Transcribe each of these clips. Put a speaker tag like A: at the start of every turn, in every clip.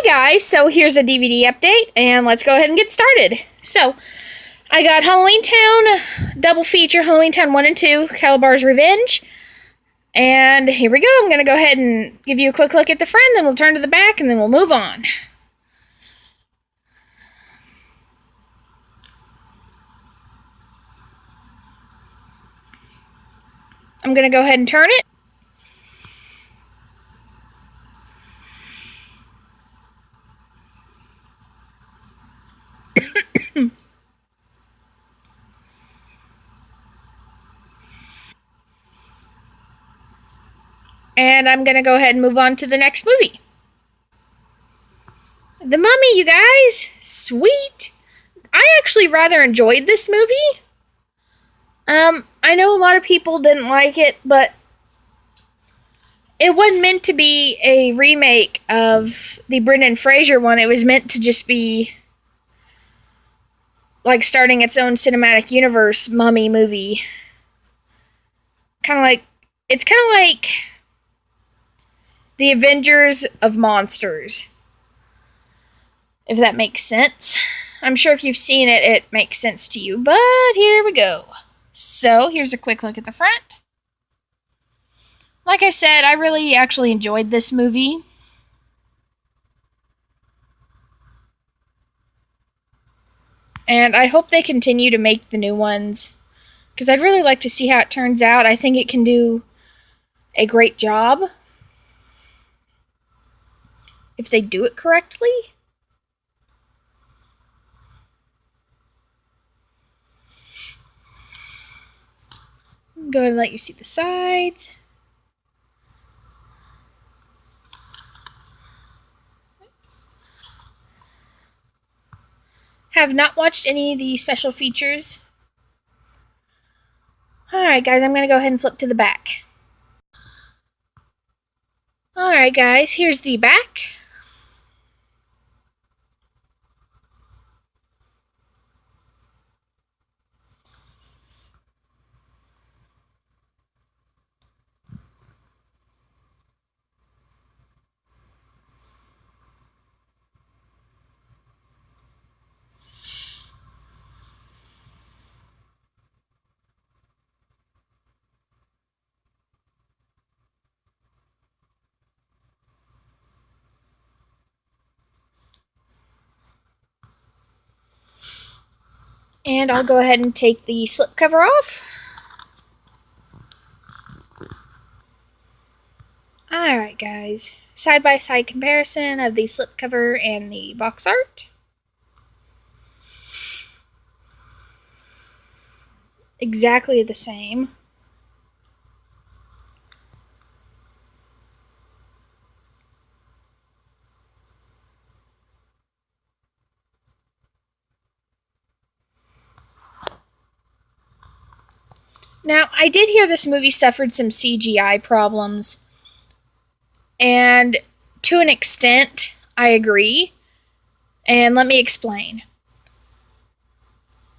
A: guys, so here's a DVD update, and let's go ahead and get started. So, I got Halloween Town, double feature, Halloween Town 1 and 2, Calabar's Revenge. And here we go, I'm going to go ahead and give you a quick look at the front, then we'll turn to the back, and then we'll move on. I'm going to go ahead and turn it. And I'm going to go ahead and move on to the next movie. The Mummy, you guys. Sweet. I actually rather enjoyed this movie. I know a lot of people didn't like it, but it wasn't meant to be a remake of the Brendan Fraser one. It was meant to just be like starting its own cinematic universe Mummy movie. It's kind of like the Avengers of Monsters, if that makes sense. I'm sure if you've seen it, it makes sense to you, but here we go. So, here's a quick look at the front. Like I said, I really actually enjoyed this movie. And I hope they continue to make the new ones, because I'd really like to see how it turns out. I think it can do a great job if they do it correctly. Go ahead and let you see the sides. Have not watched any of the special features. Alright guys, I'm going to go ahead and flip to the back. Alright guys, here's the back. And I'll go ahead and take the slipcover off. Alright guys, side-by-side comparison of the slipcover and the box art. Exactly the same. Now, I did hear this movie suffered some CGI problems, and to an extent, I agree, and let me explain.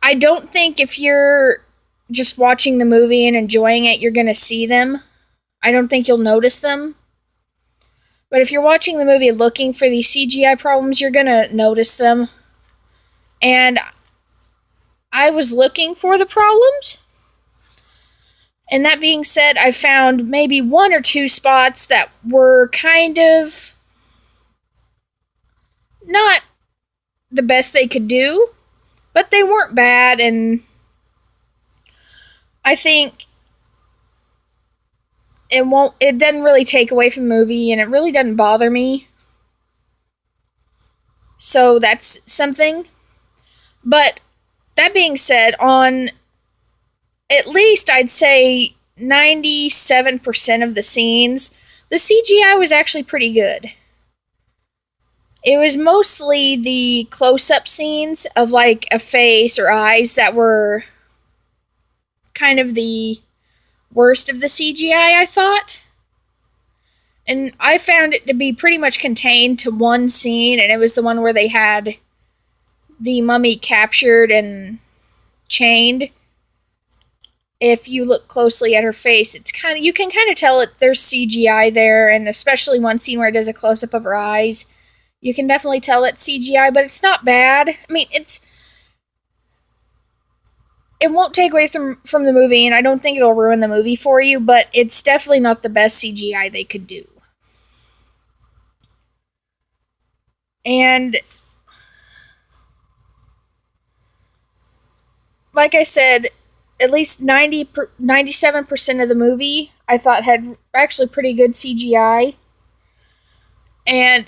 A: I don't think if you're just watching the movie and enjoying it, you're going to see them. I don't think you'll notice them. But if you're watching the movie looking for these CGI problems, you're going to notice them. And I was looking for the problems. And that being said, I found maybe one or two spots that were kind of not the best they could do, but they weren't bad, and I think it doesn't really take away from the movie, and it really doesn't bother me. So that's something. But that being said, on at least I'd say 97% of the scenes, the CGI was actually pretty good. It was mostly the close-up scenes of like a face or eyes that were kind of the worst of the CGI, I thought. And I found it to be pretty much contained to one scene, and it was the one where they had the mummy captured and chained. If you look closely at her face, you can kind of tell there's CGI there, and especially one scene where it does a close-up of her eyes. You can definitely tell it's CGI, but it's not bad. I mean, it won't take away from the movie, and I don't think it'll ruin the movie for you, but it's definitely not the best CGI they could do. And like I said, at least 97% of the movie I thought had actually pretty good CGI. And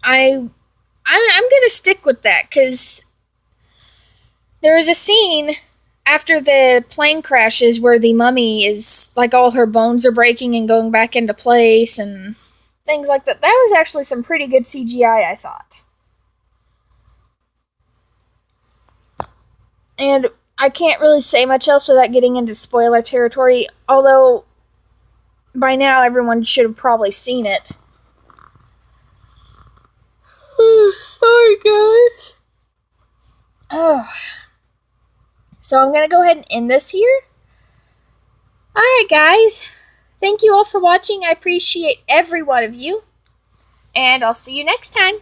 A: I'm gonna stick with that because there is a scene after the plane crashes where the mummy is like all her bones are breaking and going back into place and things like that. That was actually some pretty good CGI, I thought. And I can't really say much else without getting into spoiler territory, although by now everyone should have probably seen it. Sorry, guys. Oh. So I'm going to go ahead and end this here. Alright, guys. Thank you all for watching. I appreciate every one of you. And I'll see you next time.